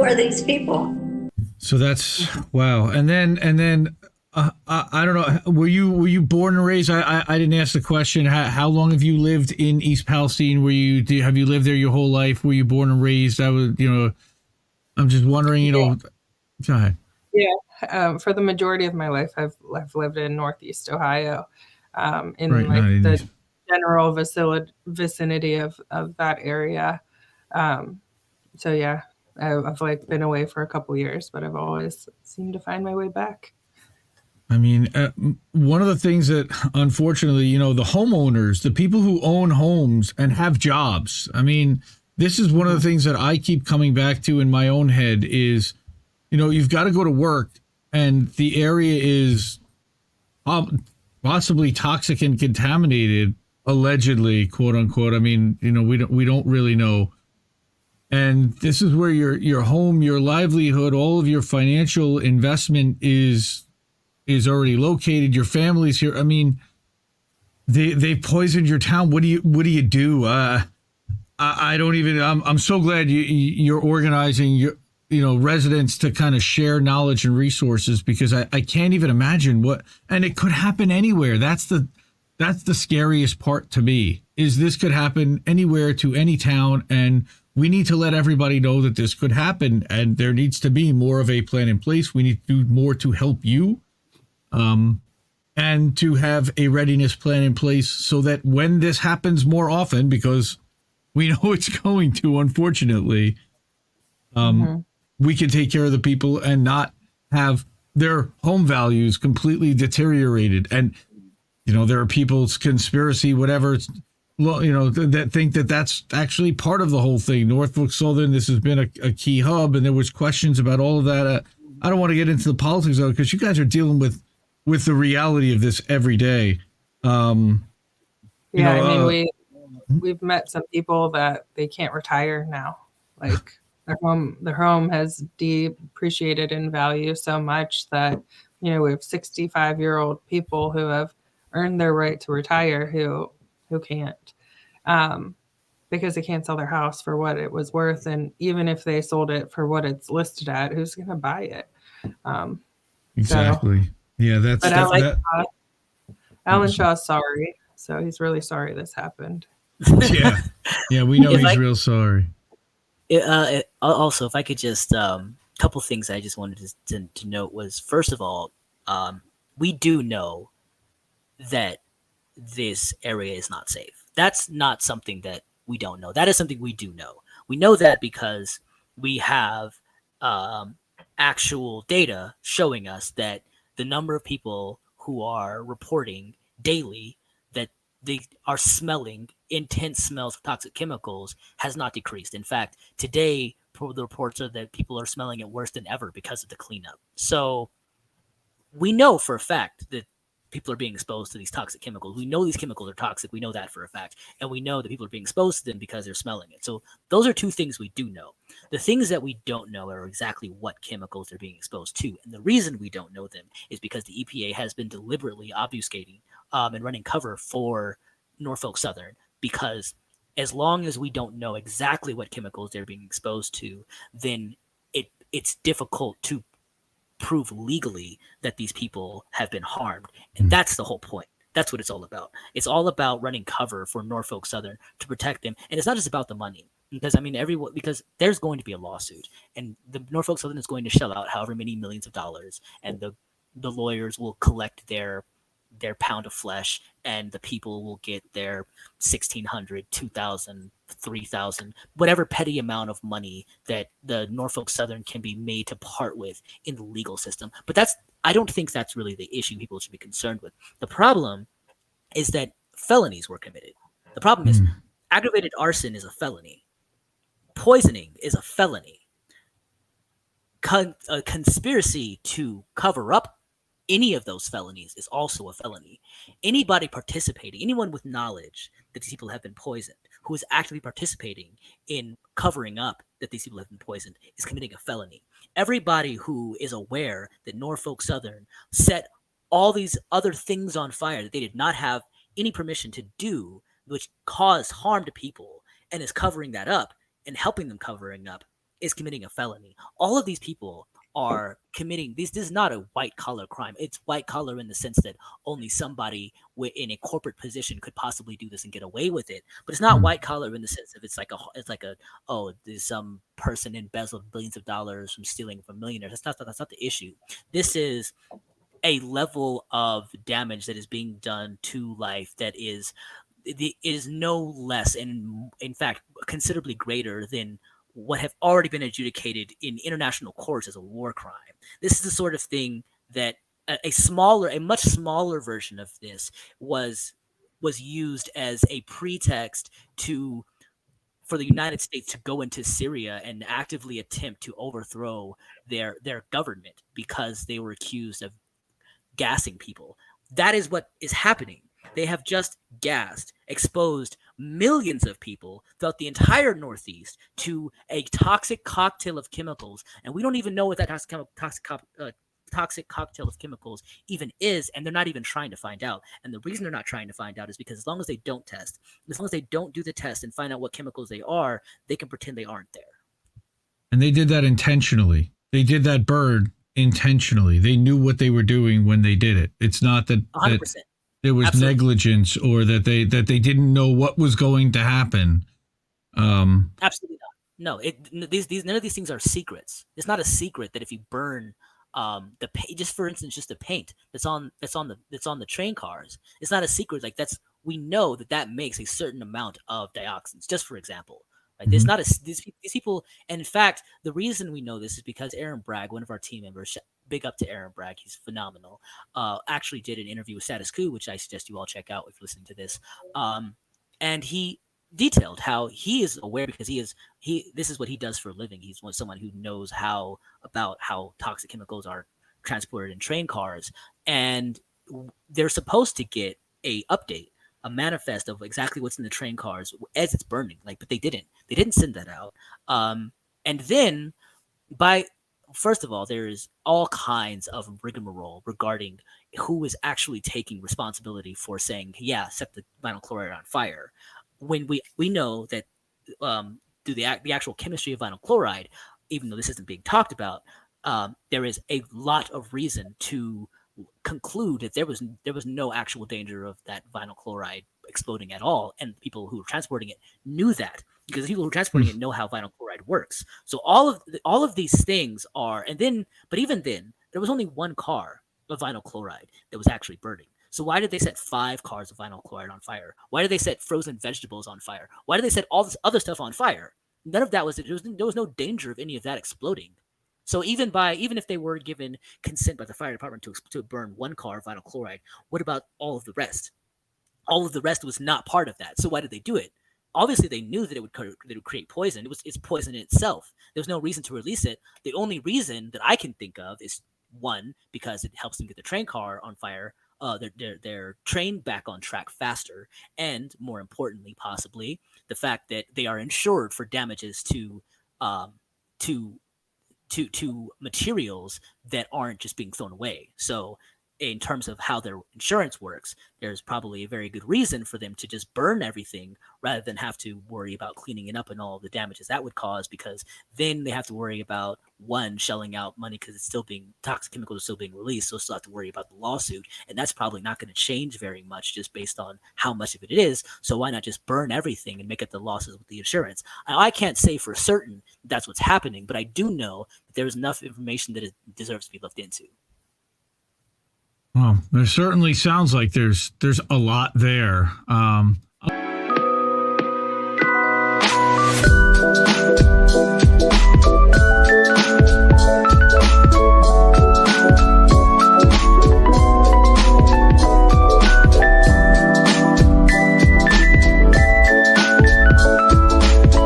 are these people? So that's wow. And then I don't know. Were you born and raised? I didn't ask the question. How long have you lived in East Palestine? Have you lived there your whole life? Were you born and raised? I'm just wondering. Go ahead. Yeah, for the majority of my life, I've lived in Northeast Ohio, in Right, like in the East. general vicinity of that area. So yeah, I've like been away for a couple years, but I've always seemed to find my way back. I mean, one of the things that unfortunately, the homeowners, the people who own homes and have jobs. I mean, this is one of the things that I keep coming back to in my own head is, you've got to go to work and the area is possibly toxic and contaminated, allegedly, quote unquote. I mean, we don't really know. And this is where your home, your livelihood, all of your financial investment is already located. Your family's here. I mean, they poisoned your town. What do you do? I don't even. I'm so glad you're organizing your residents to kind of share knowledge and resources, because I can't even imagine and it could happen anywhere. That's the scariest part to me, is this could happen anywhere to any town, and we need to let everybody know that this could happen, and there needs to be more of a plan in place. We need to do more to help you, and to have a readiness plan in place so that when this happens more often, because we know it's going to, unfortunately, we can take care of the people and not have their home values completely deteriorated. And, there are people's conspiracy, whatever, that think that that's actually part of the whole thing. Norfolk Southern, this has been a key hub, and there was questions about all of that. I don't want to get into the politics of it, because you guys are dealing with the reality of this every day. We've met some people that they can't retire now. Like their home has depreciated in value so much that, we have 65-year-old people who have earned their right to retire who can't, because they can't sell their house for what it was worth. And even if they sold it for what it's listed at, who's going to buy it? Exactly. Alan Shaw's sorry. So he's really sorry this happened. Yeah, we know he's real sorry. Also, if I could just, couple things I just wanted to note was, first of all, we do know that this area is not safe. That's not something that we don't know. That is something we do know. We know that because we have actual data showing us that the number of people who are reporting daily that they are smelling intense smells of toxic chemicals has not decreased. In fact, today, the reports are that people are smelling it worse than ever because of the cleanup. So we know for a fact that people are being exposed to these toxic chemicals. We know these chemicals are toxic. We know that for a fact. And we know that people are being exposed to them because they're smelling it. So those are two things we do know. The things that we don't know are exactly what chemicals they're being exposed to. And the reason we don't know them is because the EPA has been deliberately obfuscating and running cover for Norfolk Southern, because as long as we don't know exactly what chemicals they're being exposed to, then it's difficult to prove legally that these people have been harmed. And that's the whole point. That's what it's all about. It's all about running cover for Norfolk Southern to protect them. And it's not just about the money, because because there's going to be a lawsuit, and the Norfolk Southern is going to shell out however many millions of dollars, and the lawyers will collect their pound of flesh, and the people will get their $1,600, $2,000, $3,000, whatever petty amount of money that the Norfolk Southern can be made to part with in the legal system. But I don't think that's really the issue people should be concerned with. The problem is that felonies were committed. The problem is aggravated arson is a felony. Poisoning is a felony. A conspiracy to cover up any of those felonies is also a felony. Anybody participating, anyone with knowledge that these people have been poisoned, who is actively participating in covering up that these people have been poisoned, is committing a felony. Everybody who is aware that Norfolk Southern set all these other things on fire that they did not have any permission to do, which caused harm to people, and is covering that up and helping them covering up, is committing a felony. All of these people are committing this is not a white collar crime. It's white collar in the sense that only somebody in a corporate position could possibly do this and get away with it. But it's not white collar in the sense of it's like a oh, there's some person embezzled billions of dollars from stealing from millionaires. That's not the issue. This is a level of damage that is being done to life that is no less and in fact considerably greater than what have already been adjudicated in international courts as a war crime. This is the sort of thing that a much smaller version of this was used as a pretext for the United States to go into Syria and actively attempt to overthrow their government because they were accused of gassing people. That is what is happening. They have just gassed, exposed millions of people throughout the entire Northeast to a toxic cocktail of chemicals, and we don't even know what that toxic cocktail of chemicals even is, and they're not even trying to find out. And the reason they're not trying to find out is because as long as they don't test, as long as they don't do the test and find out what chemicals they are, they can pretend they aren't there. And they did that intentionally. They did that burn intentionally. They knew what they were doing when they did it. It's not that 100%. There was Absolutely. negligence or that they didn't know what was going to happen. Absolutely not. No, these none of these things are secrets. It's not a secret that if you burn the paint, just for instance, just the paint that's on the train cars, it's not a secret. Like we know that makes a certain amount of dioxins. Just for example, like there's not these people. And in fact, the reason we know this is because Aaron Bragg, one of our team members. Big up to Aaron Bragg. He's phenomenal. Actually did an interview with Status Quo, which I suggest you all check out if you're listening to this. And he detailed how he is aware because this is what he does for a living. He's someone who knows about how toxic chemicals are transported in train cars. And they're supposed to get a manifest of exactly what's in the train cars as it's burning. But they didn't send that out. And then first of all, there is all kinds of rigmarole regarding who is actually taking responsibility for saying, yeah, set the vinyl chloride on fire. When we know that through the actual chemistry of vinyl chloride, even though this isn't being talked about, there is a lot of reason to conclude that there was no actual danger of that vinyl chloride exploding at all, and the people who were transporting it knew that because the people who are transporting it know how vinyl chloride works. So all of these things are, but even then, there was only one car of vinyl chloride that was actually burning. So why did they set 5 cars of vinyl chloride on fire? Why did they set frozen vegetables on fire? Why did they set all this other stuff on fire? None of that there was no danger of any of that exploding. So even if they were given consent by the fire department to burn 1 car of vinyl chloride, what about all of the rest? All of the rest was not part of that. So why did they do it? Obviously, they knew that it would create poison. It's poison in itself. There was no reason to release it. The only reason that I can think of is, one, because it helps them get the train car on fire, their train back on track faster, and more importantly, possibly the fact that they are insured for damages to materials that aren't just being thrown away. So in terms of how their insurance works, there's probably a very good reason for them to just burn everything rather than have to worry about cleaning it up and all the damages that would cause, because then they have to worry about, one, shelling out money because toxic chemicals are still being released, so still have to worry about the lawsuit, and that's probably not going to change very much just based on how much of it is. So why not just burn everything and make up the losses with the insurance? I can't say for certain that's what's happening, but I do know that there's enough information that it deserves to be looked into. Well, there certainly sounds like there's a lot there.